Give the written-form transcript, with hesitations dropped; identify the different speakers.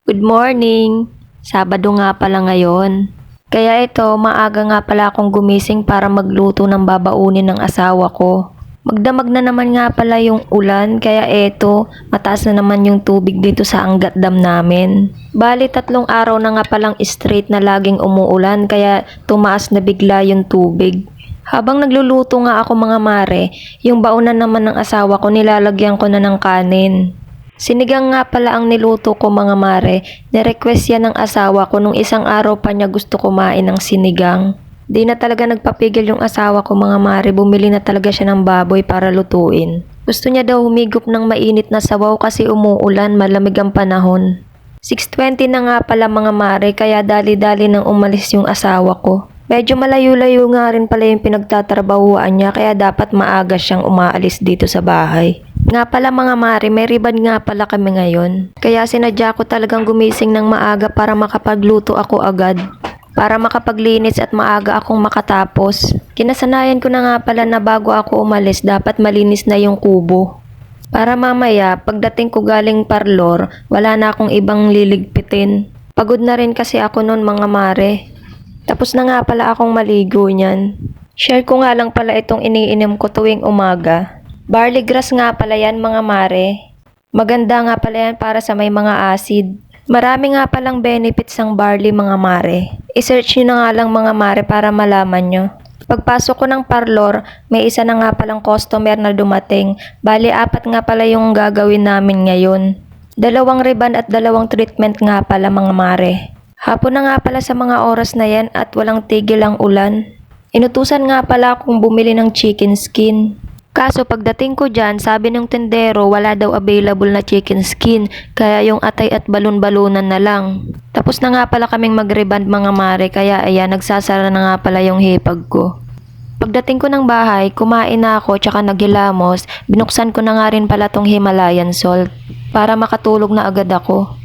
Speaker 1: Good morning! Sabado nga pala ngayon. Kaya ito, maaga nga pala akong gumising para magluto ng babaunin ng asawa ko. Magdamag na naman nga pala yung ulan, kaya eto, mataas na naman yung tubig dito sa Angat Dam namin. Bali 3 araw na nga palang straight na laging umuulan, kaya tumaas na bigla yung tubig. Habang nagluluto nga ako mga mare, yung baunan naman ng asawa ko nilalagyan ko na ng kanin. Sinigang nga pala ang niluto ko mga mare, nirequest yan ng asawa ko nung isang araw pa niya gusto kumain ng sinigang. Di na talaga nagpapigil yung asawa ko mga mare, bumili na talaga siya ng baboy para lutuin. Gusto niya daw humigop ng mainit na sabaw kasi umuulan, malamig ang panahon. 6:20 na nga pala mga mare, kaya dali-dali nang umalis yung asawa ko. Medyo malayo-layo nga rin pala yung pinagtatrabahuan niya, kaya dapat maaga siyang umaalis dito sa bahay. Nga pala mga mare, may ribbon nga pala kami ngayon. Kaya sinadya ko talagang gumising ng maaga para makapagluto ako agad. Para makapaglinis at maaga akong makatapos. Kinasanayan ko na nga pala na bago ako umalis, dapat malinis na yung kubo. Para mamaya, pagdating ko galing parlor, wala na akong ibang liligpitin. Pagod na rin kasi ako noon mga mare. Tapos na nga pala akong maligo niyan. Share ko nga lang pala itong iniinom ko tuwing umaga. Barley grass nga pala yan mga mare. Maganda nga pala yan para sa may mga acid. Marami nga palang benefits ang barley mga mare. I-search nyo na nga lang mga mare para malaman nyo. Pagpasok ko ng parlor, may isa na nga palang customer na dumating. Bali 4 nga pala yung gagawin namin ngayon. 2 ribbon at 2 treatment nga pala mga mare. Hapon na nga pala sa mga oras na yan at walang tigil ang ulan. Inutusan nga pala akong bumili ng chicken skin. Kaso pagdating ko dyan, sabi ng tendero wala daw available na chicken skin, kaya yung atay at balon-balunan na lang. Tapos na nga pala kaming mag-reband mga mare, kaya ayan, nagsasara na nga pala yung hipag ko. Pagdating ko ng bahay, kumain na ako tsaka naghilamos, binuksan ko na nga rin pala tong Himalayan salt para makatulog na agad ako.